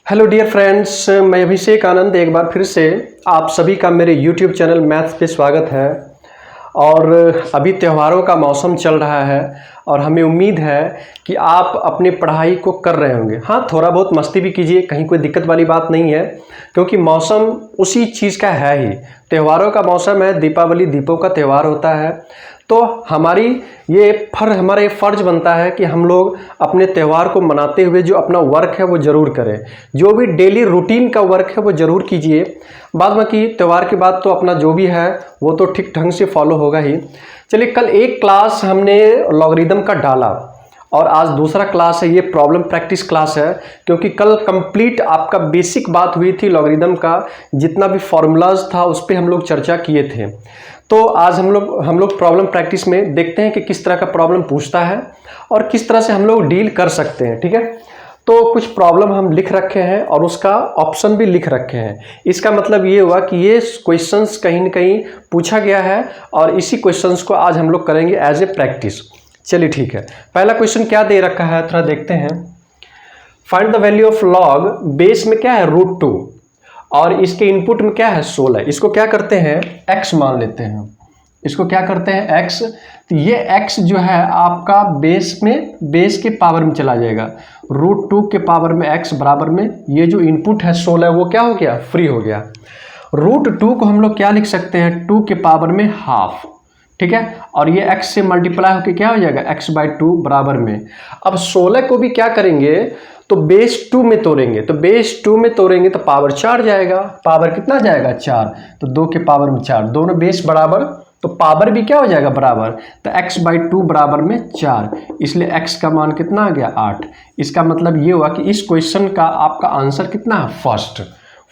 Hello dear friends, मैं अभिषेक आनंद एक बार फिर से आप सभी का मेरे यूट्यूब चैनल मैथ्स पे स्वागत है। और अभी त्योहारों का मौसम चल रहा है और हमें उम्मीद है कि आप अपनी पढ़ाई को कर रहे होंगे। हाँ, थोड़ा बहुत मस्ती भी कीजिए, कहीं कोई दिक्कत वाली बात नहीं है, क्योंकि मौसम उसी चीज़ का है ही। त्योहारों का मौसम है, दीपावली दीपों का त्यौहार होता है, तो हमारा ये फ़र्ज बनता है कि हम लोग अपने त्यौहार को मनाते हुए जो अपना वर्क है वो ज़रूर करें। जो भी डेली रूटीन का वर्क है वो ज़रूर कीजिए। बाद बाकी त्यौहार के बाद तो अपना जो भी है वो तो ठीक ढंग से फॉलो होगा ही। चलिए, कल एक क्लास हमने लॉगरिदम का डाला और आज दूसरा क्लास है, ये प्रॉब्लम प्रैक्टिस क्लास है, क्योंकि कल कंप्लीट आपका बेसिक बात हुई थी लॉगरिदम का। जितना भी फॉर्मूलाज था उस पर हम लोग चर्चा किए थे। तो आज हम लोग प्रॉब्लम प्रैक्टिस में देखते हैं कि किस तरह का प्रॉब्लम पूछता है और किस तरह से हम लोग डील कर सकते हैं। ठीक है, तो कुछ प्रॉब्लम हम लिख रखे हैं और उसका ऑप्शन भी लिख रखे हैं। इसका मतलब ये हुआ कि ये क्वेश्चंस कहीं न कहीं पूछा गया है और इसी क्वेश्चंस को आज हम लोग करेंगे एज ए प्रैक्टिस। चलिए ठीक है, पहला क्वेश्चन क्या दे रखा है थोड़ा देखते हैं। Find the value of log, base में क्या है √2 और इसके इनपुट में क्या है 16। इसको क्या करते हैं x मान लेते हैं, इसको क्या करते हैं x। तो ये x जो है आपका बेस के पावर में चला जाएगा। √2 के पावर में x बराबर में ये जो इनपुट है 16 वो क्या हो गया, फ्री हो गया। √2 को हम लोग क्या लिख सकते हैं, 2 के पावर में हाफ। ठीक है, और ये x से मल्टीप्लाई होकर क्या हो जाएगा, x/2 बराबर में। अब 16 को भी क्या करेंगे तो बेस 2 में तोड़ेंगे, तो बेस 2 में तोड़ेंगे तो पावर 4 जाएगा। पावर कितना जाएगा 4, तो 2 के पावर में 4, दोनों बेस बराबर तो पावर भी क्या हो जाएगा बराबर, तो x/2 बराबर में 4, इसलिए x का मान कितना आ गया 8। इसका मतलब ये हुआ कि इस क्वेश्चन का आपका आंसर कितना है,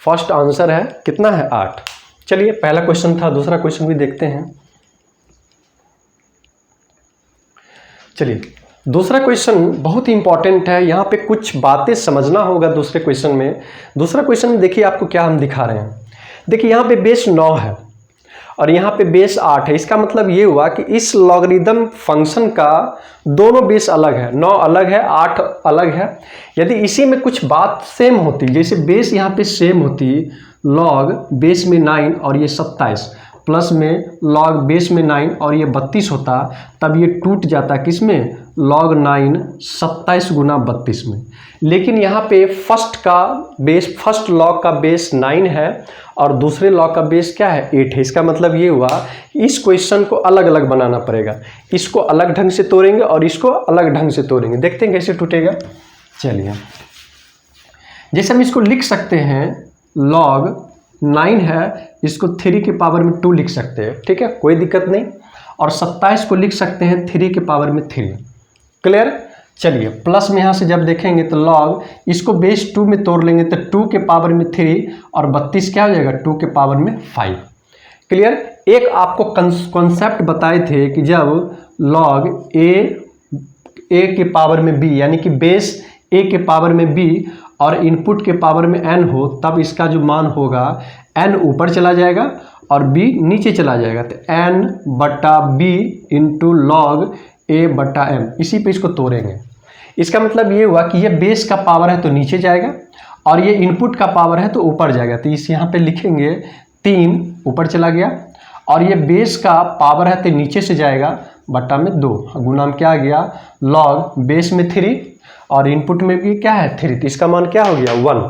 फर्स्ट आंसर है कितना है 8। चलिए, पहला क्वेश्चन था, दूसरा क्वेश्चन भी देखते हैं। चलिए, दूसरा क्वेश्चन बहुत ही इंपॉर्टेंट है, यहाँ पे कुछ बातें समझना होगा दूसरे क्वेश्चन में। दूसरा क्वेश्चन में देखिए आपको क्या हम दिखा रहे हैं। देखिए यहाँ पे बेस 9 है और यहाँ पे बेस 8 है। इसका मतलब ये हुआ कि इस लॉगरिदम फंक्शन का दोनों बेस अलग है, 9 अलग है, 8 अलग है। यदि इसी में कुछ बात सेम होती, जैसे बेस यहाँ पे सेम होती, लॉग बेस में 9 और ये 27 प्लस में लॉग बेस में 9 और ये 32 होता, तब ये टूट जाता किसमें, log 9 27 गुना 32 में। लेकिन यहाँ पे फर्स्ट लॉग का बेस 9 है और दूसरे लॉग का बेस क्या है 8 है। इसका मतलब ये हुआ इस क्वेश्चन को अलग अलग बनाना पड़ेगा। इसको अलग ढंग से तोड़ेंगे और इसको अलग ढंग से तोड़ेंगे, देखते हैं कैसे टूटेगा। चलिए, जैसे हम इसको लिख सकते हैं, log 9 है, इसको 3 के पावर में 2 लिख सकते हैं, ठीक है, कोई दिक्कत नहीं। और 27 को लिख सकते हैं 3 के पावर में 3। क्लियर। चलिए, प्लस में यहाँ से जब देखेंगे तो log इसको बेस 2 में तोड़ लेंगे तो 2 के पावर में 3 और 32 क्या हो जाएगा 2 के पावर में 5। क्लियर। एक आपको कॉन्सेप्ट बताए थे कि जब log a के पावर में b यानी कि बेस a के पावर में b और इनपुट के पावर में n हो, तब इसका जो मान होगा n ऊपर चला जाएगा और b नीचे चला जाएगा, तो n/b इंटू log a/m। इसी पे इसको तोड़ेंगे। इसका मतलब ये हुआ कि ये बेस का पावर है तो नीचे जाएगा और ये इनपुट का पावर है तो ऊपर जाएगा, तो इस यहाँ पे लिखेंगे 3 ऊपर चला गया और ये बेस का पावर है तो नीचे से जाएगा बट्टा में 2 गुना में क्या आ गया, log बेस में 3 और इनपुट में भी क्या है 3, तो इसका मान क्या हो गया 1।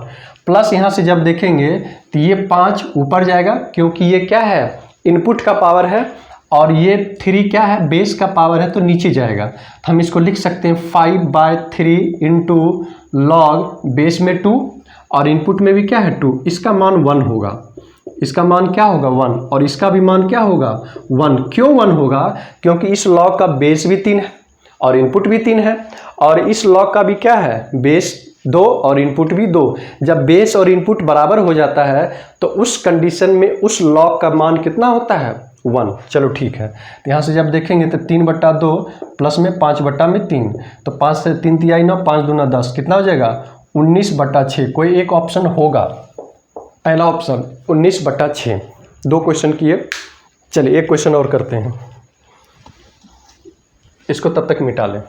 प्लस यहाँ से जब देखेंगे तो ये 5 ऊपर जाएगा क्योंकि ये क्या है इनपुट का पावर है और ये 3 क्या है बेस का पावर है तो नीचे जाएगा। तो हम इसको लिख सकते हैं 5/3 इंटू log बेस में 2 और इनपुट में भी क्या है 2, इसका मान 1 होगा। इसका मान क्या होगा 1 और इसका भी मान क्या होगा 1। क्यों 1 होगा, क्योंकि इस log का बेस भी 3 है और इनपुट भी 3 है और इस log का भी क्या है बेस 2 और इनपुट भी 2। जब बेस और इनपुट बराबर हो जाता है तो उस कंडीशन में उस log का मान कितना होता है 1। चलो ठीक है, तो यहाँ से जब देखेंगे तो 3/2 प्लस में 5/3, तो 5 से 3 तिहाई 9, 5 दूना 10, कितना हो जाएगा 19/6। कोई एक ऑप्शन होगा, पहला ऑप्शन 19/6। 2 क्वेश्चन किए, चलिए एक क्वेश्चन और करते हैं, इसको तब तक मिटा लें।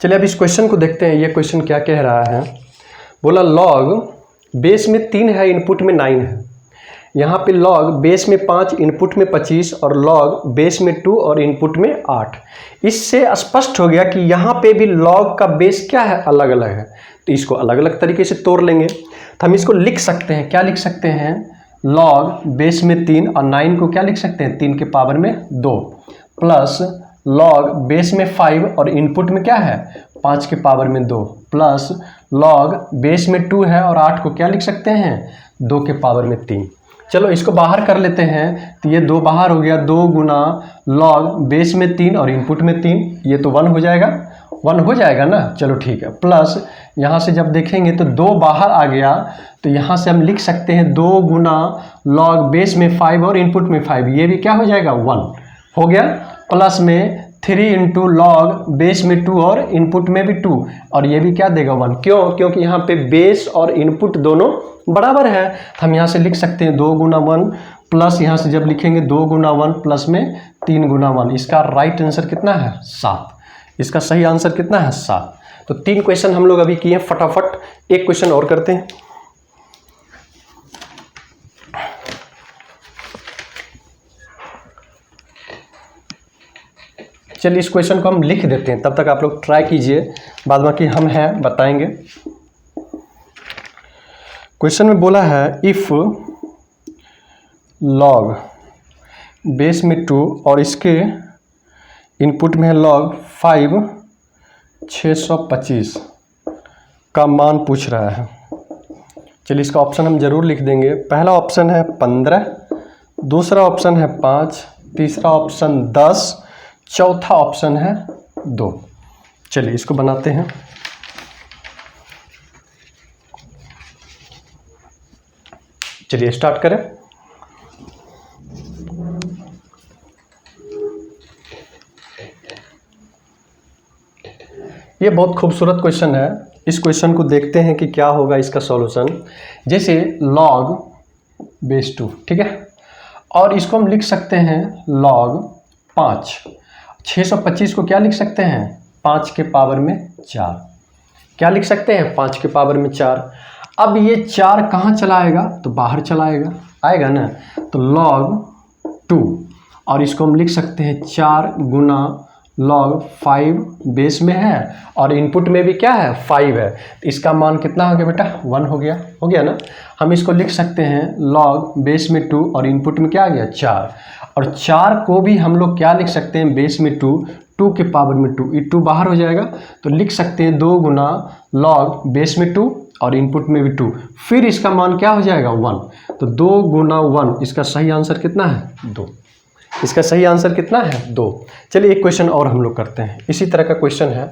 चलिए अब इस क्वेश्चन को देखते हैं, ये क्वेश्चन क्या कह रहा है। बोला लॉग बेस में 3 है, इनपुट में 9 है। यहाँ पे लॉग बेस में 5, इनपुट में 25 और लॉग बेस में 2 और इनपुट में 8। इससे स्पष्ट हो गया कि यहाँ पे भी लॉग का बेस क्या है, अलग अलग है। तो इसको अलग अलग तरीके से तोड़ लेंगे। तो हम इसको लिख सकते हैं, क्या लिख सकते हैं, लॉग बेस में 3 और 9 को क्या लिख सकते हैं, 3 के पावर में 2 प्लस लॉग बेस में 5 और इनपुट में क्या है 5 के पावर में 2 प्लस लॉग बेस में 2 है और 8 को क्या लिख सकते हैं 2 के पावर में 3। चलो इसको बाहर कर लेते हैं, तो ये 2 बाहर हो गया, 2 गुना लॉग बेस में 3 और इनपुट में 3, ये तो 1 हो जाएगा, 1 हो जाएगा ना। चलो ठीक है, प्लस यहाँ से जब देखेंगे तो 2 बाहर आ गया, तो यहाँ से हम लिख सकते हैं 2 गुना लॉग बेस में 5 और इनपुट में 5, ये भी क्या हो जाएगा 1 हो गया, प्लस में 3 इंटू लॉग बेस में 2 और इनपुट में भी 2 और ये भी क्या देगा 1। क्यों, क्योंकि यहाँ पे बेस और इनपुट दोनों बराबर है। हम यहाँ से लिख सकते हैं 2 गुना 1 प्लस यहाँ से जब लिखेंगे 2 गुना 1 प्लस में 3 गुना 1। इसका राइट आंसर कितना है 7। इसका सही आंसर कितना है 7। तो 3 क्वेश्चन हम लोग अभी किए, फटाफट एक क्वेश्चन और करते हैं। चलिए इस क्वेश्चन को हम लिख देते हैं, तब तक आप लोग ट्राई कीजिए, बाद बाकी हम हैं बताएंगे। क्वेश्चन में बोला है इफ लॉग बेस में 2 और इसके इनपुट में है लॉग 5 625 का मान पूछ रहा है। चलिए इसका ऑप्शन हम जरूर लिख देंगे। पहला ऑप्शन है 15, दूसरा ऑप्शन है 5, तीसरा ऑप्शन 10, चौथा ऑप्शन है 2। चलिए इसको बनाते हैं। चलिए स्टार्ट करें। ये बहुत खूबसूरत क्वेश्चन है। इस क्वेश्चन को देखते हैं कि क्या होगा इसका सॉल्यूशन। जैसे log बेस 2, ठीक है, और इसको हम लिख सकते हैं log 5। 625 को क्या लिख सकते हैं 5 के पावर में 4। क्या लिख सकते हैं 5 के पावर में 4। अब ये 4 कहाँ चला आएगा, तो बाहर चला आएगा ना, तो log 2 और इसको हम लिख सकते हैं 4 गुना log 5 बेस में है और इनपुट में भी क्या है 5 है, तो इसका मान कितना हो गया बेटा 1 हो गया ना। हम इसको लिख सकते हैं log बेस में 2 और इनपुट में क्या आ गया 4, और 4 को भी हम लोग क्या लिख सकते हैं बेस में 2 के पावर में 2, ये 2 बाहर हो जाएगा, तो लिख सकते हैं 2 गुना log बेस में 2 और इनपुट में भी 2, फिर इसका मान क्या हो जाएगा 1, तो 2 गुना 1, इसका सही आंसर कितना है 2। इसका सही आंसर कितना है 2। चलिए एक क्वेश्चन और हम लोग करते हैं, इसी तरह का क्वेश्चन है।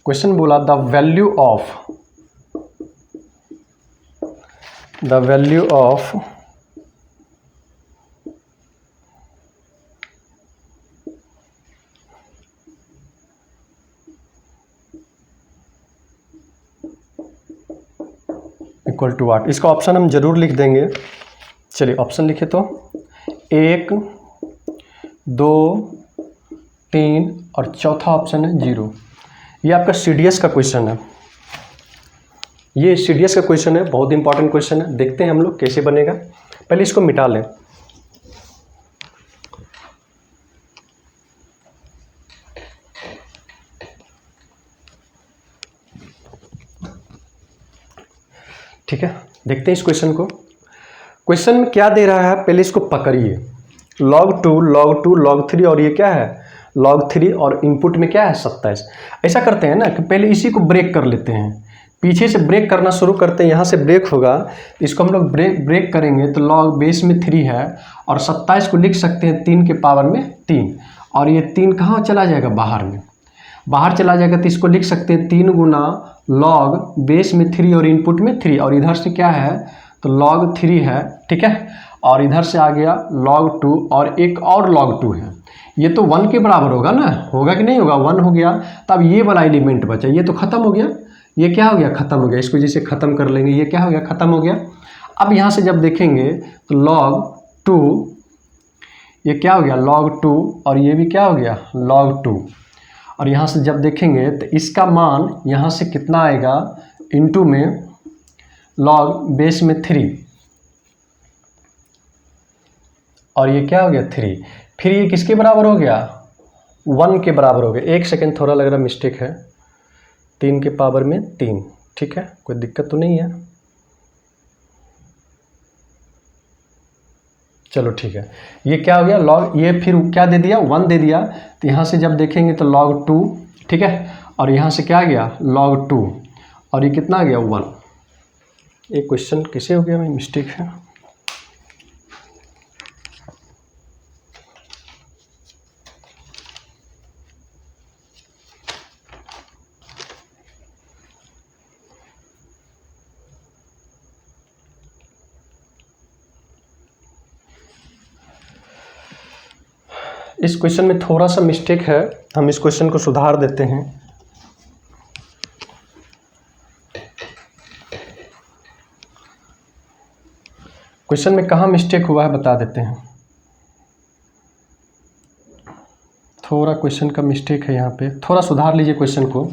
क्वेश्चन बोला the value of equal to 8। इसका ऑप्शन हम जरूर लिख देंगे। चलिए ऑप्शन लिखे तो 1, 2, 3 और चौथा ऑप्शन है 0। ये आपका CDS का क्वेश्चन है। ये CDS का क्वेश्चन है, बहुत इंपॉर्टेंट क्वेश्चन है। देखते हैं हम लोग कैसे बनेगा। पहले इसको मिटा लें। ठीक है, देखते हैं इस क्वेश्चन को। क्वेश्चन में क्या दे रहा है, पहले इसको पकड़िए। log 2, log 2, log 3 और ये क्या है log 3 और इनपुट में क्या है 27। ऐसा करते हैं ना कि पहले इसी को ब्रेक कर लेते हैं, पीछे से ब्रेक करना शुरू करते हैं। यहाँ से ब्रेक होगा, इसको हम लोग ब्रेक करेंगे तो log बेस में 3 है और 27 को लिख सकते हैं 3 के पावर में 3, और ये 3 कहाँ चला जाएगा बाहर चला जाएगा, तो इसको लिख सकते हैं 3 गुना log बेस में 3 और इनपुट में 3, और इधर से क्या है तो log 3 है, ठीक है, और इधर से आ गया log 2 और एक और log 2 है। ये तो 1 के बराबर होगा ना, होगा कि नहीं होगा, 1 हो गया। तब ये वाला एलिमेंट बचा, ये तो खत्म हो गया, ये क्या हो गया, ख़त्म हो गया। इसको जैसे ख़त्म कर लेंगे, ये क्या हो गया, ख़त्म हो गया। अब यहाँ से जब देखेंगे तो log 2, ये क्या हो गया log 2, और ये भी क्या हो गया log 2। और यहाँ से जब देखेंगे तो इसका मान यहाँ से कितना आएगा, इंटू में log बेस में 3, और ये क्या हो गया 3। फिर ये किसके बराबर हो गया, 1 के बराबर हो गया। एक सेकेंड, थोड़ा लग रहा मिस्टेक है, 3 के पावर में 3, ठीक है, कोई दिक्कत तो नहीं है, चलो ठीक है। ये क्या हो गया log, ये फिर क्या दे दिया, 1 दे दिया। तो यहाँ से जब देखेंगे तो log 2, ठीक है, और यहाँ से क्या आ गया log 2, और ये कितना आ गया 1। एक क्वेश्चन कैसे हो गया, मैं मिस्टेक है। इस क्वेश्चन में थोड़ा सा मिस्टेक है, हम इस क्वेश्चन को सुधार देते हैं। क्वेश्चन में कहाँ मिस्टेक हुआ है बता देते हैं। थोड़ा क्वेश्चन का मिस्टेक है, यहाँ पे थोड़ा सुधार लीजिए क्वेश्चन को।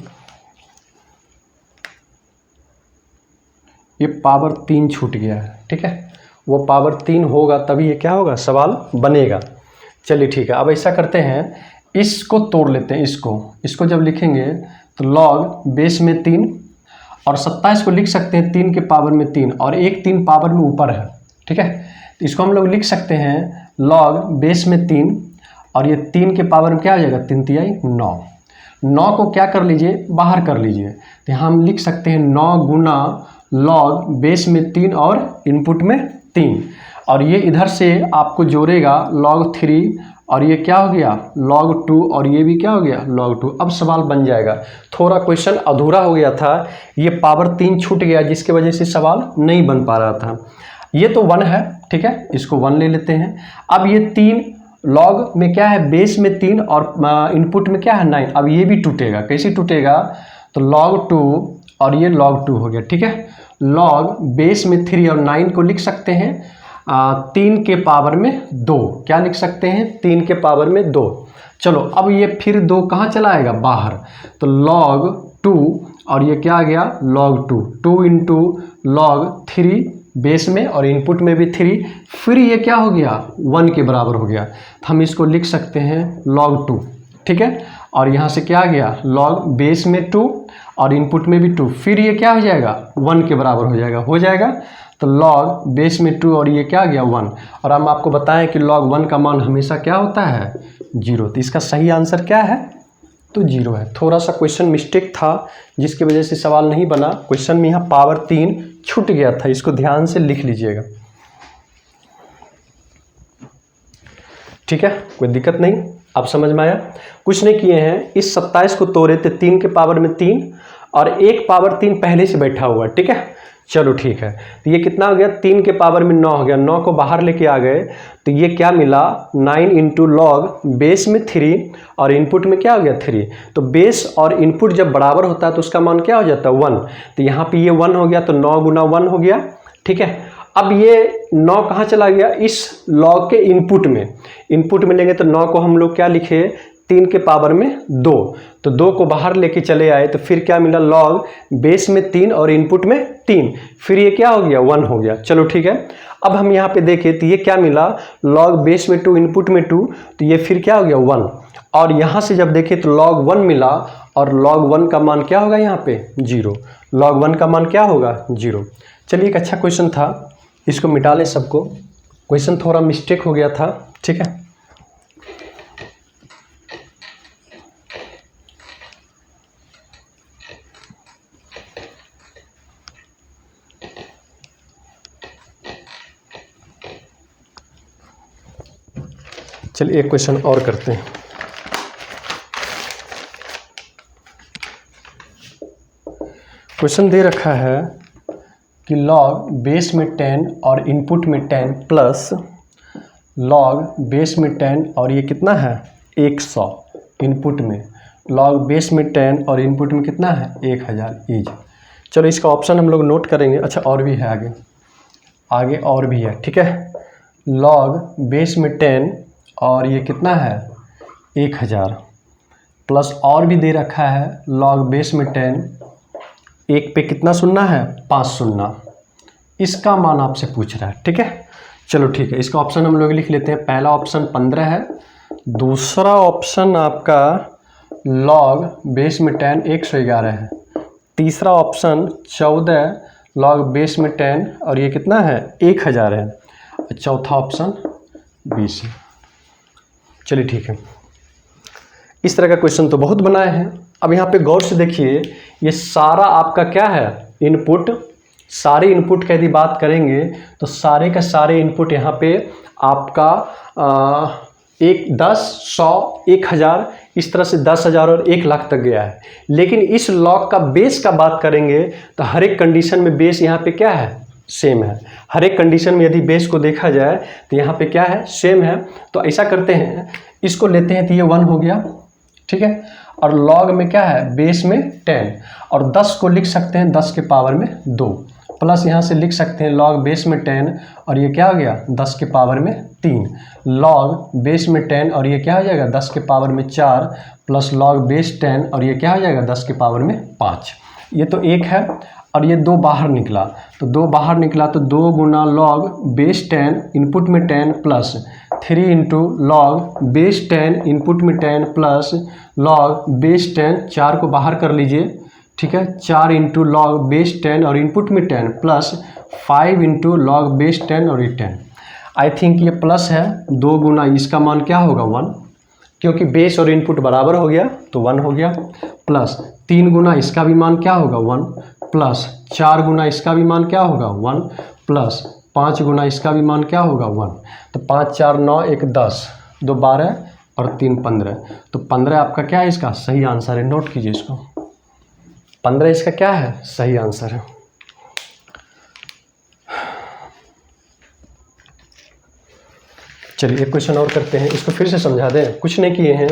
ये पावर 3 छूट गया है, ठीक है, वो पावर 3 होगा तभी ये क्या होगा, सवाल बनेगा। चलिए ठीक है, अब ऐसा करते हैं, इसको तोड़ लेते हैं। इसको जब लिखेंगे तो log बेस में 3 और 27 को लिख सकते हैं 3 के पावर में 3, और एक 3 पावर में ऊपर है, ठीक है। तो इसको हम लोग लिख सकते हैं log बेस में 3, और ये 3 के पावर में क्या आ जाएगा, 3 तिहाई 9। 9 को क्या कर लीजिए, बाहर कर लीजिए। तो यहाँ हम लिख सकते हैं 9 गुना log बेस में 3 और इनपुट में 3, और ये इधर से आपको जोड़ेगा log 3, और ये क्या हो गया log 2, और ये भी क्या हो गया log 2। अब सवाल बन जाएगा। थोड़ा क्वेश्चन अधूरा हो गया था, ये पावर 3 छूट गया जिसके वजह से सवाल नहीं बन पा रहा था। ये तो 1 है, ठीक है, इसको 1 ले लेते हैं। अब ये 3 log में क्या है, बेस में 3 और इनपुट में क्या है 9। अब ये भी टूटेगा, कैसे टूटेगा, तो log 2 और ये log 2 हो गया, ठीक है। log बेस में 3 और 9 को लिख सकते हैं 3 के पावर में 2, क्या लिख सकते हैं 3 के पावर में 2। चलो अब ये फिर 2 कहाँ चला आएगा, बाहर। तो log 2, और ये क्या आ गया log 2, 2 इंटू log 3 बेस में और इनपुट में भी 3, फिर ये क्या हो गया 1 के बराबर हो गया। तो हम इसको लिख सकते हैं log 2, ठीक है, और यहाँ से क्या आ गया log बेस में 2 और इनपुट में भी 2, फिर ये क्या हो जाएगा 1 के बराबर हो जाएगा। तो log बेस में 2 और ये क्या आ गया 1, और हम आपको बताएं कि log 1 का मान हमेशा क्या होता है 0। तो इसका सही आंसर क्या है, तो 0 है। थोड़ा सा क्वेश्चन मिस्टेक था जिसकी वजह से सवाल नहीं बना। क्वेश्चन में यहाँ पावर 3 छूट गया था, इसको ध्यान से लिख लीजिएगा, ठीक है, कोई दिक्कत नहीं। आप समझ में आया, कुछ नहीं किए हैं, इस 27 को तोड़े तो 3 के पावर में 3 और एक पावर 3 पहले से बैठा हुआ, ठीक है। चलो ठीक है, तो ये कितना हो गया 3 के पावर में 9 हो गया, 9 को बाहर लेके आ गए तो ये क्या मिला 9 इंटू log बेस में 3 और इनपुट में क्या हो गया 3। तो बेस और इनपुट जब बराबर होता है तो उसका मान क्या हो जाता है 1। तो यहाँ पे ये 1 हो गया, तो 9 गुना 1 हो गया, ठीक है। अब ये 9 कहाँ चला गया, इस log के इनपुट में लेंगे तो 9 को हम लोग क्या लिखे 3 के पावर में 2, तो 2 को बाहर लेके चले आए तो फिर क्या मिला log बेस में 3 और इनपुट में 3, फिर ये क्या हो गया 1 हो गया। चलो ठीक है, अब हम यहाँ पे देखें तो ये क्या मिला log बेस में 2 इनपुट में 2, तो ये फिर क्या हो गया 1, और यहाँ से जब देखें तो log 1 मिला और log 1 का मान क्या होगा यहाँ पे 0, log 1 का मान क्या होगा 0। चलिए एक अच्छा क्वेश्चन था, इसको मिटा लें सबको, क्वेश्चन थोड़ा मिस्टेक हो गया था, ठीक है। चलिए एक क्वेश्चन और करते हैं। क्वेश्चन दे रखा है कि log बेस में 10 और इनपुट में 10 प्लस log बेस में 10 और ये कितना है 100 इनपुट में, log बेस में 10 और इनपुट में कितना है 1000 इज। चलो इसका ऑप्शन हम लोग नोट करेंगे। अच्छा और भी है आगे, आगे और भी है, ठीक है। लॉग बेस में 10 और ये कितना है 1000 प्लस और भी दे रखा है लॉग बेस में 10, एक पे कितना सुनना है 5 सुनना, इसका मान आपसे पूछ रहा है, ठीक है। चलो ठीक है, इसका ऑप्शन हम लोग लिख लेते हैं। पहला ऑप्शन 15 है, दूसरा ऑप्शन आपका लॉग बेस में 10 111 है, तीसरा ऑप्शन 14 लॉग बेस में 10 और ये कितना है 1000 है, चौथा ऑप्शन 20 है। चलिए ठीक है, इस तरह का क्वेश्चन तो बहुत बनाए हैं। अब यहाँ पे गौर से देखिए, ये सारा आपका क्या है इनपुट, सारे इनपुट की यदि बात करेंगे तो सारे का सारे इनपुट यहाँ पे आपका 1, 10, 100, 1000 इस तरह से 10,000 और 1 लाख तक गया है। लेकिन इस लॉग का बेस का बात करेंगे तो हर एक कंडीशन में बेस यहाँ पे क्या है सेम है। हर एक कंडीशन में यदि बेस को देखा जाए तो यहाँ पे क्या है सेम है। तो ऐसा करते हैं, इसको लेते हैं तो ये 1 हो गया, ठीक है। और लॉग में क्या है बेस में 10 और 10 को लिख सकते हैं 10 के पावर में 2 प्लस यहाँ से लिख सकते हैं लॉग बेस में 10 और ये क्या हो गया 10 के पावर में 3 लॉग बेस में 10 और ये क्या हो जाएगा 10 के पावर में 4 प्लस लॉग बेस 10 और ये क्या हो जाएगा 10 के पावर में 5। ये तो 1 है और ये 2 बाहर निकला, तो 2 बाहर निकला तो 2 गुना लॉग बेस 10 इनपुट में 10 plus 3 into log base 10 input में 10 प्लस लॉग बेस 10, 4 को बाहर कर लीजिए, ठीक है। 4 इंटू लॉग बेस 10 और इनपुट में 10 प्लस 5 इंटू लॉग बेस 10 और ये 10। आई थिंक ये प्लस है, 2 गुना इसका मान क्या होगा 1, क्योंकि बेस और इनपुट बराबर हो गया तो 1 हो गया, प्लस 3 गुना इसका भी मान क्या होगा 1 प्लस 4 गुना इसका भी मान क्या होगा 1 प्लस 5 गुना इसका भी मान क्या होगा 1। तो 5, 4, 9, 1, 10, 2, 12 और 3, 15। तो 15 आपका क्या है इसका सही आंसर है। नोट कीजिए इसको, 15 इसका क्या है सही आंसर है। चलिए एक क्वेश्चन और करते हैं, इसको फिर से समझा दें, कुछ नहीं किए हैं।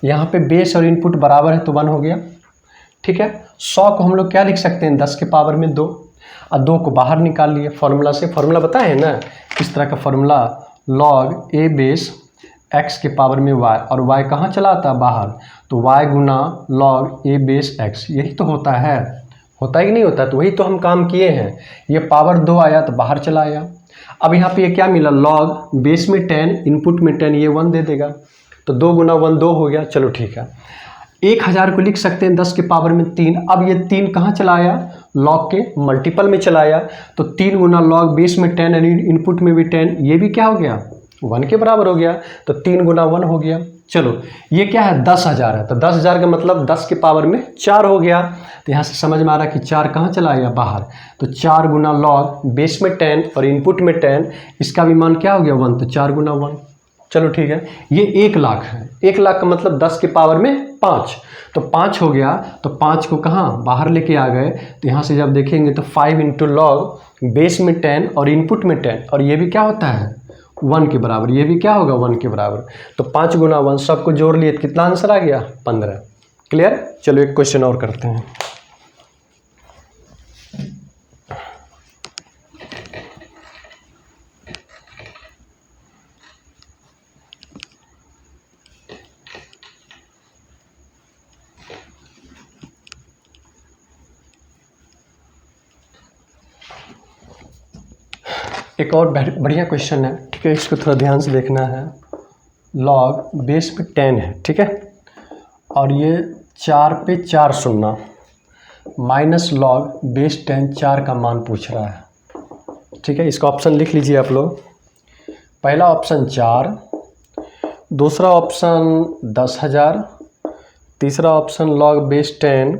यहाँ पे बेस और इनपुट बराबर है तो 1 हो गया, ठीक है। 100 को हम लोग क्या लिख सकते हैं 10 के पावर में 2 और 2 को बाहर निकाल लिए फॉर्मूला से। फॉर्मूला बताए हैं ना इस तरह का फॉर्मूला, लॉग ए बेस x के पावर में y और y कहाँ चला आता है बाहर, तो y गुना लॉग ए बेस x, यही तो होता है कि नहीं होता। तो वही तो हम काम किए हैं। ये पावर 2 आया तो बाहर चला आया। अब यहाँ पे ये क्या मिला लॉग बेस में 10 इनपुट में 10, ये 1 दे देगा, तो 2 गुना 1 2 हो गया। चलो ठीक है, 1000 को लिख सकते हैं 10 के पावर में 3। अब ये 3 कहाँ चला आया लॉग के मल्टीपल में चला आया, तो 3 गुना लॉग बेस में 10 यानी इनपुट में भी 10, ये भी क्या हो गया 1 के बराबर हो गया, तो 3 गुना 1 हो गया। चलो ये क्या है 10,000 है, तो 10,000 का मतलब 10 के पावर में 4 हो गया। तो यहाँ से समझ में आ रहा है कि 4 कहाँ चला गया बाहर, तो 4 गुना लॉग बेस में 10 और इनपुट में 10, इसका भी मान क्या हो गया 1, तो 4 गुना 1। चलो ठीक है, ये 1 लाख है। 1 लाख का मतलब 10 के पावर में 5, तो 5 हो गया। तो 5 को कहाँ बाहर लेके आ गए, तो यहाँ से जब देखेंगे तो 5 इंटू लॉग बेस में 10 और इनपुट में 10 और ये भी क्या होता है 1 के बराबर, ये भी क्या होगा 1 के बराबर। तो 5 गुना 1 सबको जोड़ लिए तो कितना आंसर आ गया 15। क्लियर। चलो एक क्वेश्चन और करते हैं। एक और बढ़िया क्वेश्चन है, ठीक है, इसको थोड़ा ध्यान से देखना है। लॉग बेस पे 10 है, ठीक है, और ये 4 पे 4 सुनना माइनस लॉग बेस 10 4 का मान पूछ रहा है, ठीक है। इसका ऑप्शन लिख लीजिए आप लोग। पहला ऑप्शन 4, दूसरा ऑप्शन 10,000, तीसरा ऑप्शन लॉग बेस 10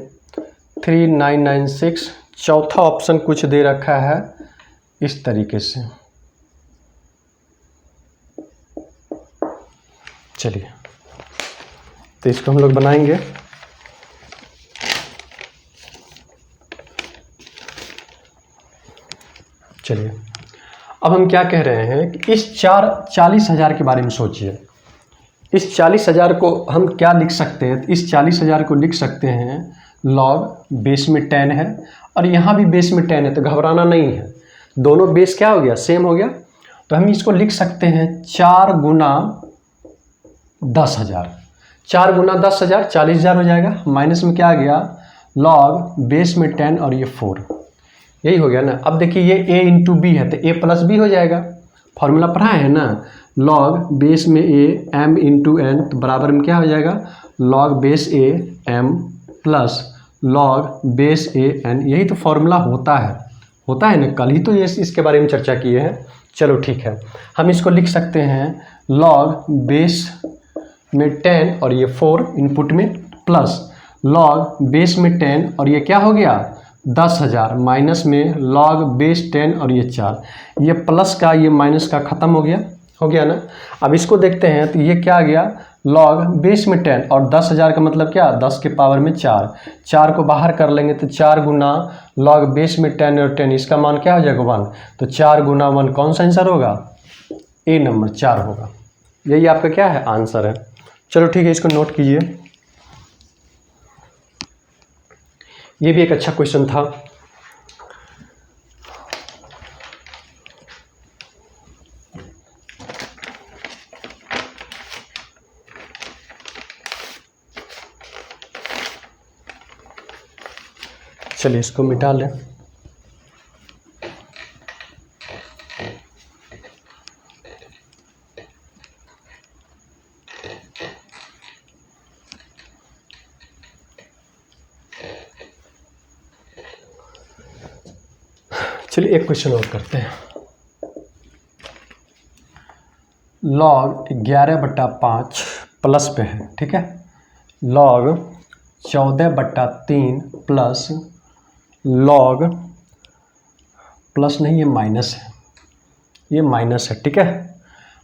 3996, चौथा ऑप्शन कुछ दे रखा है इस तरीके से। चलिए तो इसको हम लोग बनाएंगे। चलिए अब हम क्या कह रहे हैं कि इस 40,000 के बारे में सोचिए। इस 40,000 को हम क्या लिख सकते हैं, इस 40,000 को लिख सकते हैं लॉग बेस में 10 है और यहाँ भी बेस में 10 है, तो घबराना नहीं है, दोनों बेस क्या हो गया, सेम हो गया। तो हम इसको लिख सकते हैं 4 गुना 10,000, 4 गुना 10,000 40,000 हो जाएगा, माइनस में क्या आ गया, लॉग बेस में 10 और ये 4, यही हो गया ना। अब देखिए ये a इंटू बी है तो a प्लस बी हो जाएगा, फॉर्मूला पढ़ाए हैं ना, लॉग बेस में a m इंटू एन, तो बराबर में क्या हो जाएगा, log base a m plus log base a n, यही तो फॉर्मूला होता है ना, कल ही तो ये इसके बारे में चर्चा किए हैं। चलो ठीक है, हम इसको लिख सकते हैं लॉग बेस में 10 और ये 4 इनपुट में, प्लस लॉग बेस में 10 और ये क्या हो गया 10,000, माइनस में लॉग बेस 10 और ये 4, ये प्लस का ये माइनस का ख़त्म हो गया ना। अब इसको देखते हैं तो ये क्या आ गया, लॉग बेस में 10 और 10,000 का मतलब क्या, 10 के पावर में 4, 4 को बाहर कर लेंगे तो 4 गुना लॉग बेस में 10 और 10, इसका मान क्या हो जाएगा 1, तो 4 गुना 1 कौन सा आंसर होगा, ए नंबर 4 होगा, यही आपका क्या है आंसर है। चलो ठीक है, इसको नोट कीजिए, ये भी एक अच्छा क्वेश्चन था। चलिए इसको मिटा लें। चलिए एक क्वेश्चन और करते हैं। लॉग 11/5 प्लस पे है, ठीक है, लॉग 14/3 प्लस लॉग प्लस नहीं, ये माइनस है, ये माइनस है, ठीक है,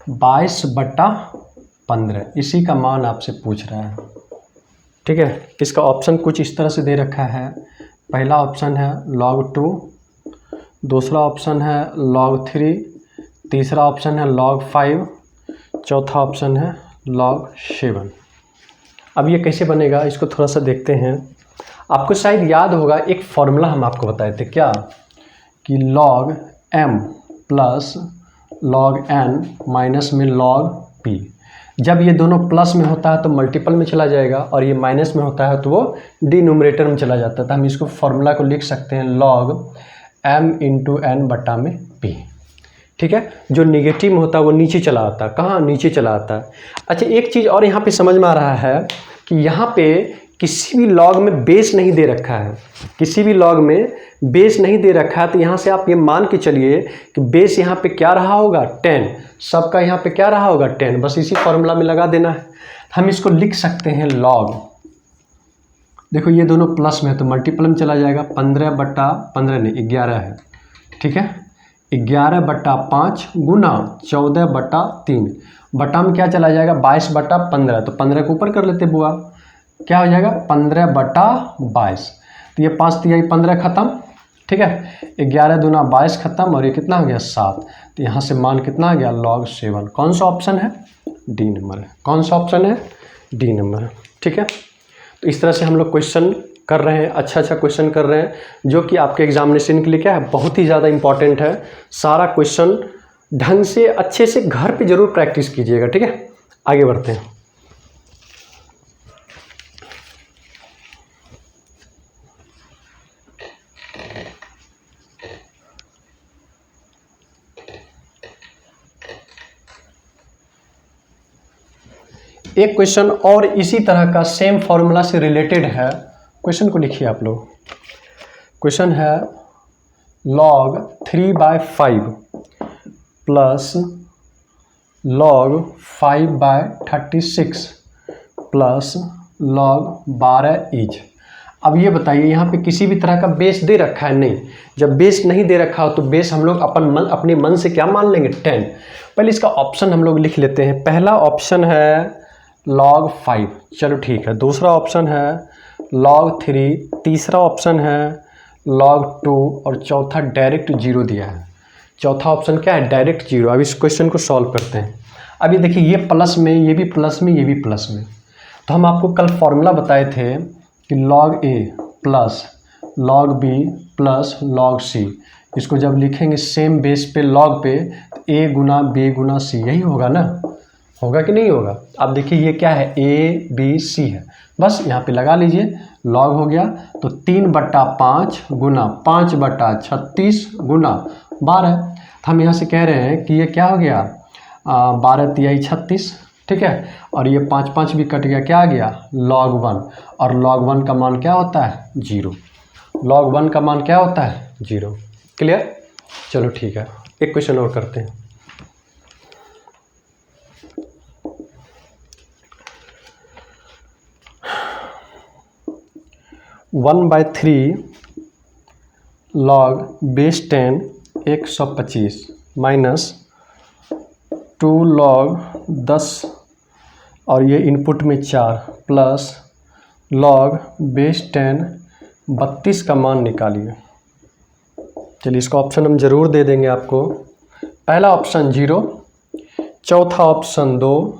22/15, इसी का मान आपसे पूछ रहा है, ठीक है। इसका ऑप्शन कुछ इस तरह से दे रखा है, पहला ऑप्शन है log 2, दूसरा ऑप्शन है log 3, तीसरा ऑप्शन है log 5, चौथा ऑप्शन है log 7। अब ये कैसे बनेगा इसको थोड़ा सा देखते हैं। आपको शायद याद होगा एक फॉर्मूला हम आपको बताए थे क्या, कि log m plus log n minus में log p, जब ये दोनों प्लस में होता है तो मल्टीपल में चला जाएगा और ये माइनस में होता है तो वो डिनोमिनेटर में चला जाता है। तो हम इसको फॉर्मूला को लिख सकते हैं log m इंटू एन बटा में p, ठीक है। जो निगेटिव में होता है वो नीचे चला आता है, कहाँ, नीचे चला आता है। अच्छा एक चीज़ और यहाँ पे समझ में आ रहा है कि यहाँ पे किसी भी लॉग में बेस नहीं दे रखा है, किसी भी लॉग में बेस नहीं दे रखा है, तो यहाँ से आप ये मान के चलिए कि बेस यहाँ पे क्या रहा होगा 10, सबका यहाँ पे क्या रहा होगा 10, बस इसी फॉर्मूला में लगा देना है। हम इसको लिख सकते हैं लॉग, देखो ये दोनों प्लस में है तो मल्टीपल में चला जाएगा, 15/15 नहीं 11 है, ठीक है, 11/5 गुना 14/3, बटा में क्या चला जाएगा 22/15, तो 15 को ऊपर कर लेते बुआ, क्या हो जाएगा 15/22, तो ये 5 तिहाई 15 खत्म, ठीक है, 11 दूना 22 खत्म और ये कितना हो गया 7, तो यहाँ से मान कितना आ गया log 7, कौन सा ऑप्शन है, डी नंबर है, कौन सा ऑप्शन है, डी नंबर है, ठीक है। तो इस तरह से हम लोग क्वेश्चन कर रहे हैं, अच्छा क्वेश्चन कर रहे हैं, जो कि आपके एग्जामिनेशन के लिए क्या है बहुत ही ज़्यादा इंपॉर्टेंट है। सारा क्वेश्चन ढंग से अच्छे से घर पे ज़रूर प्रैक्टिस कीजिएगा, ठीक है। आगे बढ़ते हैं। एक क्वेश्चन और इसी तरह का सेम फॉर्मूला से रिलेटेड है, क्वेश्चन को लिखिए आप लोग। क्वेश्चन है log 3/5 plus log 5/36 plus log 12 is. अब ये बताइए यहाँ पे किसी भी तरह का बेस दे रखा है, नहीं, जब बेस नहीं दे रखा हो तो बेस हम लोग अपने मन से क्या मान लेंगे 10। पहले इसका ऑप्शन हम लोग लिख लेते हैं। पहला ऑप्शन है log 5, चलो ठीक है, दूसरा ऑप्शन है log 3, तीसरा ऑप्शन है log 2 और चौथा डायरेक्ट 0 दिया है। चौथा ऑप्शन क्या है, डायरेक्ट 0। अब इस क्वेश्चन को सॉल्व करते हैं। अब ये देखिए ये प्लस में, ये भी प्लस में, ये भी प्लस में, तो हम आपको कल फॉर्मूला बताए थे कि log a plus log b plus log c। इसको जब लिखेंगे सेम बेस पे log पे तो a Guna b Guna c, यही होगा ना, होगा कि नहीं होगा। अब देखिए ये क्या है, a b c है, बस यहाँ पे लगा लीजिए, log हो गया तो 3/5 गुना 5/36 गुना 12। तो हम यहाँ से कह रहे हैं कि ये क्या हो गया, 12 तिहाई 36, ठीक है, और ये 5 5 भी कट गया, क्या आ गया log 1, और log 1 का मान क्या होता है 0, log 1 का मान क्या होता है 0। क्लियर, चलो ठीक है, एक क्वेश्चन और करते हैं। One by 3 log base 10 125 minus 2 log 10 और ये इनपुट में 4 प्लस log बेस 10 32 का मान निकालिए। चलिए इसका ऑप्शन हम ज़रूर दे देंगे आपको। पहला ऑप्शन 0, चौथा ऑप्शन 2,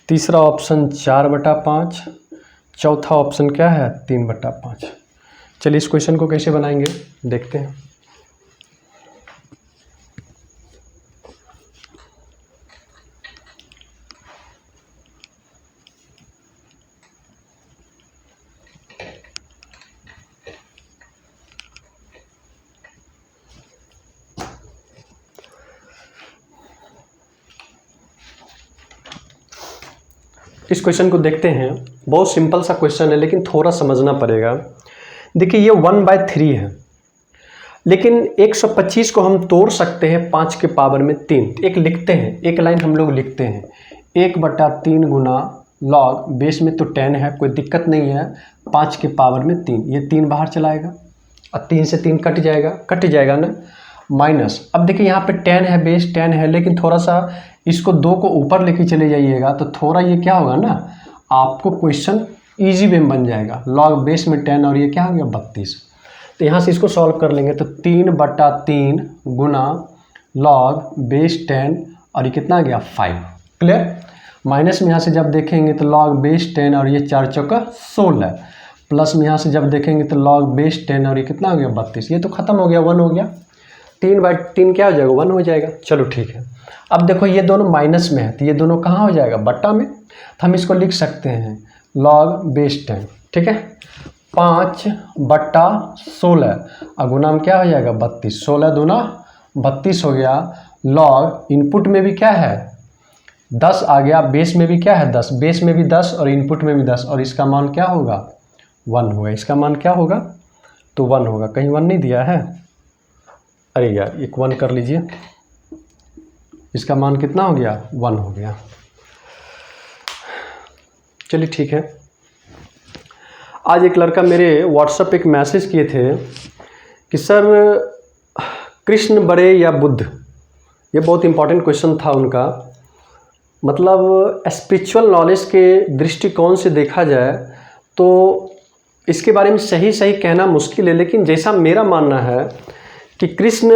तीसरा ऑप्शन 4/5, चौथा ऑप्शन क्या है 3/5। चलिए इस क्वेश्चन को कैसे बनाएंगे देखते हैं। इस क्वेश्चन को देखते हैं, बहुत सिंपल सा क्वेश्चन है लेकिन थोड़ा समझना पड़ेगा। देखिए ये 1/3 है, लेकिन 125 को हम तोड़ सकते हैं 5 के पावर में 3। एक लिखते हैं, एक लाइन हम लोग लिखते हैं, 1/3 गुना log बेस में तो 10 है, कोई दिक्कत नहीं है, 5 के पावर में 3, ये 3 बाहर चलाएगा और 3 से 3 कट जाएगा ना, माइनस। अब देखिए यहाँ पे 10 है, बेस 10 है, लेकिन थोड़ा सा इसको 2 को ऊपर लेके चले जाइएगा तो थोड़ा ये क्या होगा ना, आपको क्वेश्चन इजी वे में बन जाएगा। log बेस में 10 और ये क्या हो गया 32। तो यहाँ से इसको सॉल्व कर लेंगे तो 3/3 गुना log बेस 10 और ये कितना आ गया 5। क्लियर, माइनस में यहाँ से जब देखेंगे तो log बेस 10 और ये 4 चौका 16, प्लस में यहाँ से जब देखेंगे तो log बेस 10 और ये कितना हो गया 32। ये तो खत्म हो गया, 1 हो गया, 3/3 क्या हो जाएगा 1 हो जाएगा। चलो ठीक है, अब देखो ये दोनों माइनस में है तो ये दोनों कहाँ हो जाएगा बट्टा में, तो हम इसको लिख सकते हैं log बेस 10, ठीक है, 5/16 और गुना में क्या हो जाएगा 32, 16 दूना 32 हो गया। log इनपुट में भी क्या है 10 आ गया, बेस में भी क्या है 10, बेस में भी 10 और इनपुट में भी 10, और इसका मान क्या होगा 1 होगा। इसका मान क्या होगा तो 1 होगा, कहीं 1 नहीं दिया है, अरे यार एक 1 कर लीजिए, इसका मान कितना हो गया 1 हो गया। चलिए ठीक है, आज एक लड़का मेरे व्हाट्सएप पे एक मैसेज किए थे कि सर कृष्ण बड़े या बुद्ध, ये बहुत इंपॉर्टेंट क्वेश्चन था उनका। मतलब स्पिरिचुअल नॉलेज के दृष्टिकोण से देखा जाए तो इसके बारे में सही कहना मुश्किल है, लेकिन जैसा मेरा मानना है कि कृष्ण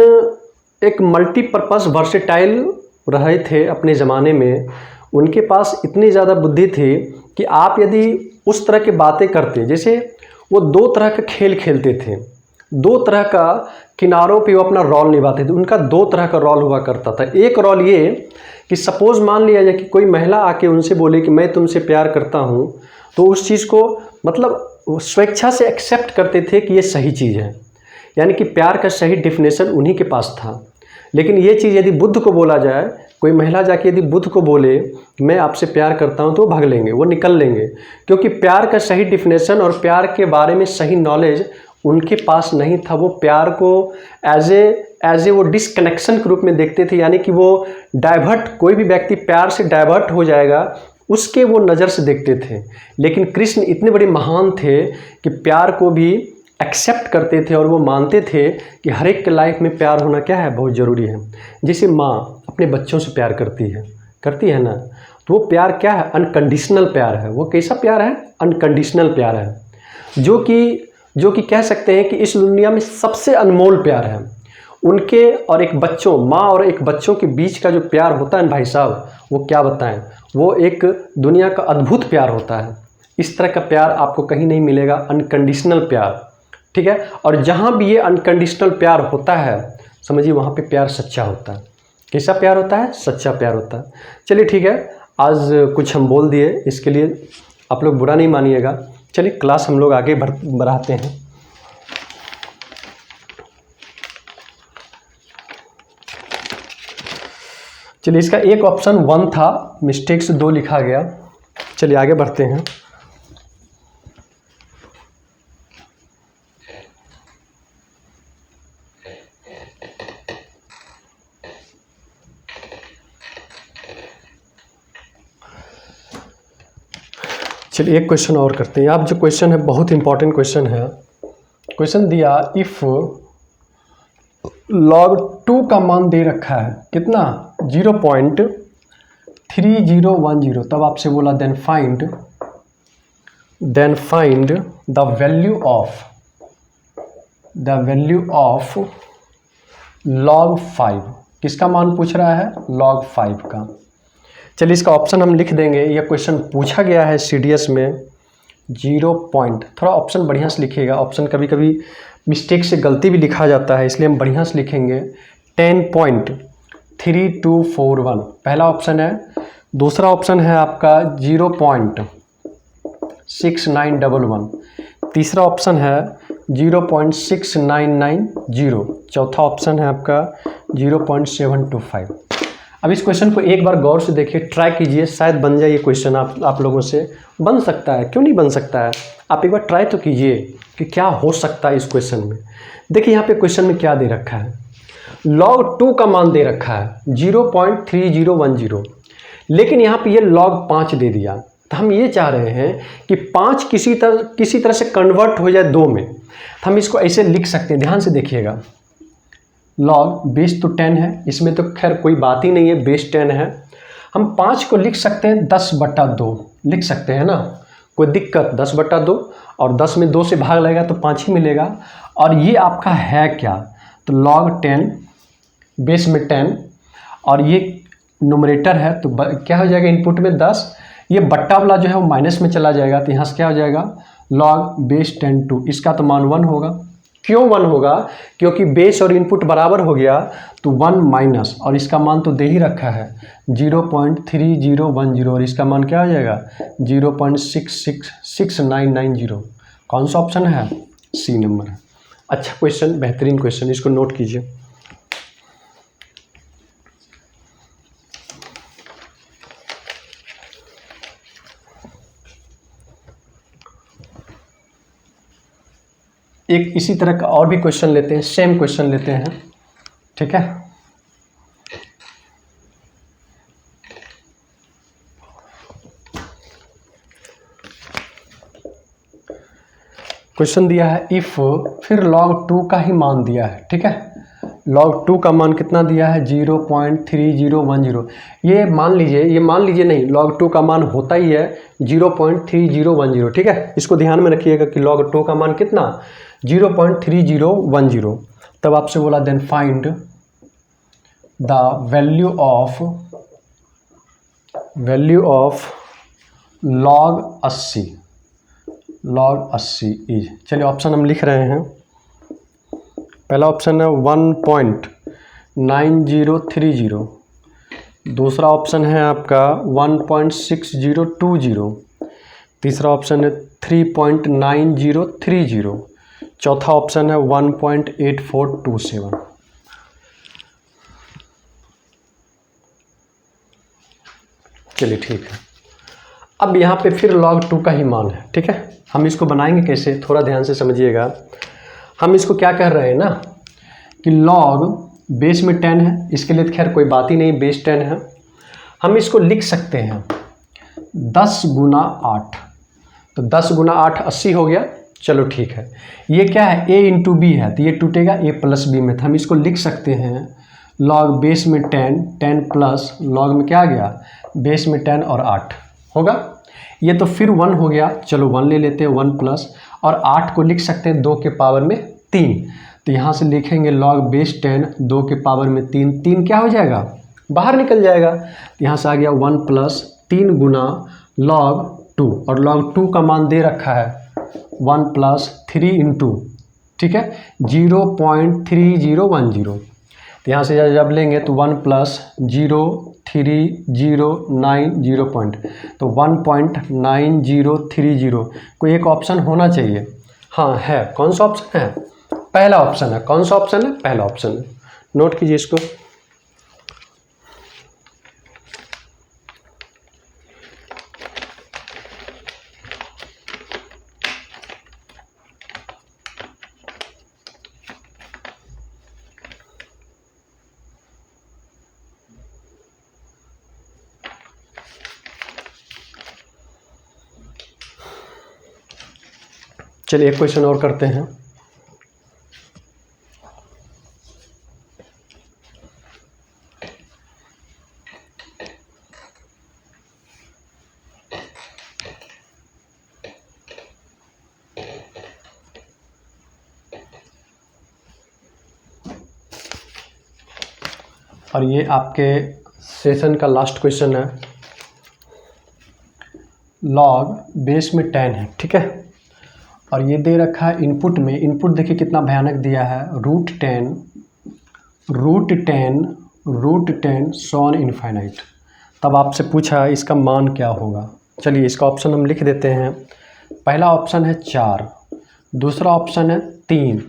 एक मल्टीपर्पज़ वर्सेटाइल रहे थे अपने ज़माने में। उनके पास इतनी ज़्यादा बुद्धि थी कि आप यदि उस तरह की बातें करते, जैसे वो 2 तरह का खेल खेलते थे, 2 तरह का किनारों पे वो अपना रोल निभाते थे। उनका 2 तरह का रोल हुआ करता था। एक रोल ये कि सपोज़ मान लिया जाए कि कोई महिला आके उनसे बोले कि मैं तुमसे प्यार करता हूँ, तो उस चीज़ को मतलब स्वेच्छा से एक्सेप्ट करते थे कि ये सही चीज़ है, यानी कि प्यार का सही डेफिनेशन उन्हीं के पास था। लेकिन ये चीज़ यदि बुद्ध को बोला जाए, कोई महिला जाके यदि बुद्ध को बोले मैं आपसे प्यार करता हूँ, तो वो भाग लेंगे, वो निकल लेंगे, क्योंकि प्यार का सही डेफिनेशन और प्यार के बारे में सही नॉलेज उनके पास नहीं था। वो प्यार को एज ए वो डिसकनेक्शन के रूप में देखते थे, यानी कि वो डाइवर्ट, कोई भी व्यक्ति प्यार से डाइवर्ट हो जाएगा उसके वो नज़र से देखते थे। लेकिन कृष्ण इतने बड़े महान थे कि प्यार को भी एक्सेप्ट करते थे और वो मानते थे कि हर एक के लाइफ में प्यार होना क्या है बहुत ज़रूरी है। जैसे माँ अपने बच्चों से प्यार करती है ना, तो वो प्यार क्या है अनकंडीशनल प्यार है। वो कैसा प्यार है अनकंडीशनल प्यार है, जो कि कह सकते हैं कि इस दुनिया में सबसे अनमोल प्यार है। उनके और एक बच्चों, माँ और एक बच्चों के बीच का जो प्यार होता है भाई साहब, वो क्या बताएं, वो एक दुनिया का अद्भुत प्यार होता है। इस तरह का प्यार आपको कहीं नहीं मिलेगा, अनकंडीशनल प्यार। ठीक है। और जहाँ भी ये अनकंडीशनल प्यार होता है समझिए वहाँ पे प्यार सच्चा होता है। कैसा प्यार होता है? सच्चा प्यार होता है। चलिए ठीक है, आज कुछ हम बोल दिए, इसके लिए आप लोग बुरा नहीं मानिएगा। चलिए क्लास हम लोग आगे बढ़ाते हैं। चलिए इसका एक ऑप्शन 1 था, मिस्टेक से 2 लिखा गया। चलिए आगे बढ़ते हैं। चलिए एक क्वेश्चन और करते हैं। आप जो क्वेश्चन है बहुत इंपॉर्टेंट क्वेश्चन है। क्वेश्चन दिया इफ log 2 का मान दे रखा है कितना? 0.3010। तब आपसे बोला then find the value of log 5। किसका मान पूछ रहा है? log 5 का। चलिए इसका ऑप्शन हम लिख देंगे। यह क्वेश्चन पूछा गया है CDS में 0 पॉइंट, थोड़ा ऑप्शन बढ़िया से लिखिएगा। ऑप्शन कभी कभी मिस्टेक से गलती भी लिखा जाता है, इसलिए हम बढ़िया से लिखेंगे 10.3241 पहला ऑप्शन है। दूसरा ऑप्शन है आपका 0.6911। तीसरा ऑप्शन है 0.6990। चौथा ऑप्शन है आपका 0.725। अब इस क्वेश्चन को एक बार गौर से देखिए, ट्राई कीजिए, शायद बन जाए ये क्वेश्चन। आप लोगों से बन सकता है, क्यों नहीं बन सकता है। आप एक बार ट्राई तो कीजिए कि क्या हो सकता है इस क्वेश्चन में। देखिए यहाँ पे क्वेश्चन में क्या दे रखा है, log 2 का मान दे रखा है 0.3010, लेकिन यहाँ पे ये log 5 दे दिया। तो हम ये चाह रहे हैं कि 5 किसी तरह से कन्वर्ट हो जाए 2 में। तो हम इसको ऐसे लिख सकते हैं, ध्यान से देखिएगा। log बेस तो 10 है, इसमें तो खैर कोई बात ही नहीं है, बेस 10 है। हम 5 को लिख सकते हैं 10/2 लिख सकते हैं ना, कोई दिक्कत। 10/2 और 10 में 2 से भाग लगेगा तो 5 ही मिलेगा। और ये आपका है क्या? तो log 10 बेस में 10 और ये न्यूमरेटर है तो क्या हो जाएगा? इनपुट में 10, ये बट्टा वाला जो है वो माइनस में चला जाएगा। तो यहाँ से क्या हो जाएगा? log बेस 10 इसका तो मान 1 होगा। क्यों 1 होगा? क्योंकि बेस और इनपुट बराबर हो गया तो 1 माइनस, और इसका मान तो दे ही रखा है 0.3010, और इसका मान क्या हो जाएगा? 0.666990। कौन सा ऑप्शन है? C number. अच्छा क्वेश्चन, बेहतरीन क्वेश्चन, इसको नोट कीजिए। एक इसी तरह का और भी क्वेश्चन लेते हैं, सेम क्वेश्चन लेते हैं, ठीक है। क्वेश्चन दिया है इफ, फिर log 2 का ही मान दिया है, ठीक है। log 2 का मान कितना दिया है? 0.3010। ये मान लीजिए नहीं, log 2 का मान होता ही है 0.3010, ठीक है। इसको ध्यान में रखिएगा कि log 2 का मान कितना? 0.3010। तब आपसे बोला then find the value of log 80 is. चलिए ऑप्शन हम लिख रहे हैं। पहला ऑप्शन है 1.9030। दूसरा ऑप्शन है आपका 1.6020। तीसरा ऑप्शन है 3.9030। चौथा ऑप्शन है 1.8427। चलिए ठीक है। अब यहाँ पे फिर log 2 का ही मान है, ठीक है। हम इसको बनाएंगे कैसे, थोड़ा ध्यान से समझिएगा। हम इसको क्या कह रहे हैं ना कि log बेस में 10 है, इसके लिए खैर कोई बात ही नहीं, बेस 10 है। हम इसको लिख सकते हैं 10 गुना 8। तो 10 गुना 8 80 हो गया। चलो ठीक है। ये क्या है? a इंटू बी है, तो ये टूटेगा a प्लस बी में। तो हम इसको लिख सकते हैं log बेस में 10 प्लस log में क्या आ गया? बेस में 10 और 8 होगा। ये तो फिर 1 हो गया, चलो 1 ले लेते हैं, 1 प्लस, और 8 को लिख सकते हैं 2 के पावर में 3। तो यहाँ से लिखेंगे log बेस 10 2 के पावर में 3, 3 क्या हो जाएगा? बाहर निकल जाएगा। तो यहाँ से आ गया 1 प्लस 3 गुना log 2, और log 2 का मान दे रखा है 1 प्लस 3 इंटू ठीक है, 0.3010। तो यहाँ से जब लेंगे तो 1 + 0.3009 0 पॉइंट, तो 1.9030। कोई एक ऑप्शन होना चाहिए। हाँ है, कौन सा ऑप्शन है? पहला ऑप्शन है। कौन सा ऑप्शन है? पहला ऑप्शन है। नोट कीजिए इसको। चलिए एक क्वेश्चन और करते हैं। और ये आपके सेशन का लास्ट क्वेश्चन है। लॉग बेस में 10 है, ठीक है, और ये दे रखा है इनपुट में। इनपुट देखिए कितना भयानक दिया है, √10 सॉन इनफाइनाइट। तब आपसे पूछा इसका मान क्या होगा। चलिए इसका ऑप्शन हम लिख देते हैं। पहला ऑप्शन है 4, दूसरा ऑप्शन है 3,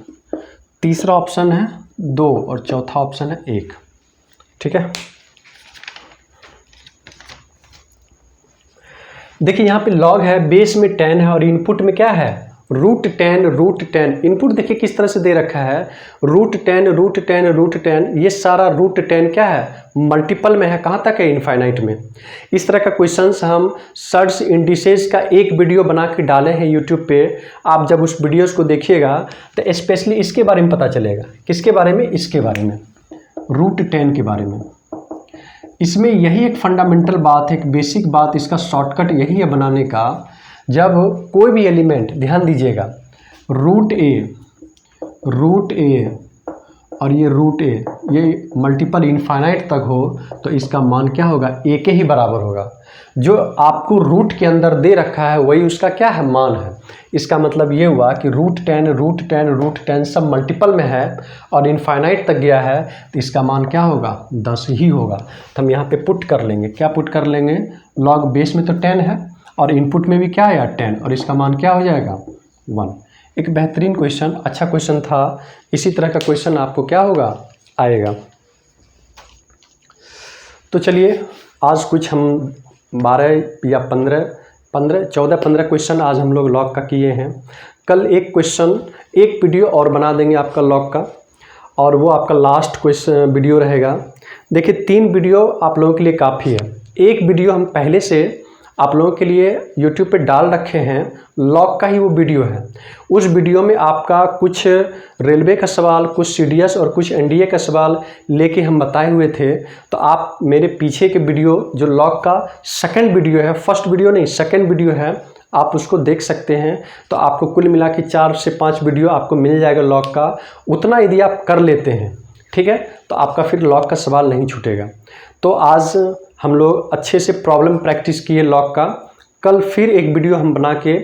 तीसरा ऑप्शन है 2 और चौथा ऑप्शन है 1। ठीक है, देखिए यहाँ पे लॉग है, बेस में 10 है और इनपुट में क्या है, √10। इनपुट देखिए किस तरह से दे रखा है, √10। ये सारा √10 क्या है, मल्टीपल में है। कहाँ तक है, इनफाइनाइट में। इस तरह का क्वेश्चंस हम सर्च इंडिसेस का एक वीडियो बना के डाले हैं यूट्यूब पे। आप जब उस वीडियोस को देखिएगा तो स्पेशली इसके बारे में पता चलेगा। किसके बारे में, इसके बारे में, √10 के बारे में। इसमें यही एक फंडामेंटल बात है, एक बेसिक बात, इसका शॉर्टकट यही है बनाने का। जब कोई भी एलिमेंट, ध्यान दीजिएगा, √a और ये √a ये मल्टीपल इनफाइनाइट तक हो तो इसका मान क्या होगा, a के ही बराबर होगा। जो आपको रूट के अंदर दे रखा है वही उसका क्या है, मान है। इसका मतलब ये हुआ कि √10 सब मल्टीपल में है और इनफाइनाइट तक गया है तो इसका मान क्या होगा, 10 ही होगा। तो हम यहाँ पे पुट कर लेंगे, क्या पुट कर लेंगे, लॉग बेस में तो 10 है और इनपुट में भी क्या है 10 और इसका मान क्या हो जाएगा, 1। एक बेहतरीन क्वेश्चन, अच्छा क्वेश्चन था। इसी तरह का क्वेश्चन आपको क्या होगा, आएगा। तो चलिए आज कुछ हम 12 या 14-15 क्वेश्चन आज हम लोग लॉग का किए हैं। कल एक क्वेश्चन, एक वीडियो और बना देंगे आपका लॉग का, और वो आपका लास्ट क्वेश्चन वीडियो रहेगा। देखिए 3 वीडियो आप लोगों के लिए काफ़ी है। एक वीडियो हम पहले से आप लोगों के लिए YouTube पे डाल रखे हैं, लॉग का ही वो वीडियो है। उस वीडियो में आपका कुछ रेलवे का सवाल, कुछ CDS और कुछ NDA का सवाल लेके हम बताए हुए थे। तो आप मेरे पीछे के वीडियो जो लॉग का सेकंड वीडियो है, फर्स्ट वीडियो नहीं सेकंड वीडियो है, आप उसको देख सकते हैं। तो आपको कुल मिला के 4 से 5 वीडियो आपको मिल जाएगा लॉग का। उतना यदि आप कर लेते हैं, ठीक है, तो आपका फिर लॉग का सवाल नहीं छूटेगा। तो आज हम लोग अच्छे से प्रॉब्लम प्रैक्टिस किए लॉग का। कल फिर एक वीडियो हम बना के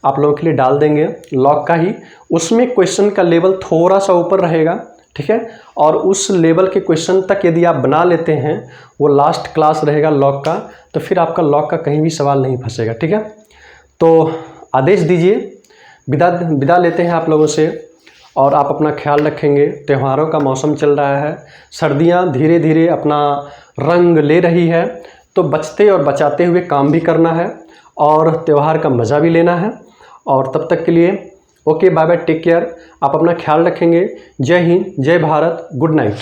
आप लोगों के लिए डाल देंगे लॉग का ही। उसमें क्वेश्चन का लेवल थोड़ा सा ऊपर रहेगा, ठीक है, और उस लेवल के क्वेश्चन तक यदि आप बना लेते हैं, वो लास्ट क्लास रहेगा लॉग का, तो फिर आपका लॉग का कहीं भी सवाल नहीं फंसेगा। ठीक है, तो आदेश दीजिए, विदा लेते हैं आप लोगों से, और आप अपना ख्याल रखेंगे। त्योहारों का मौसम चल रहा है, सर्दियां धीरे धीरे अपना रंग ले रही है, तो बचते और बचाते हुए काम भी करना है और त्यौहार का मज़ा भी लेना है। और तब तक के लिए okay, bye bye, take care. आप अपना ख्याल रखेंगे। जय हिंद, जय भारत, गुड नाइट।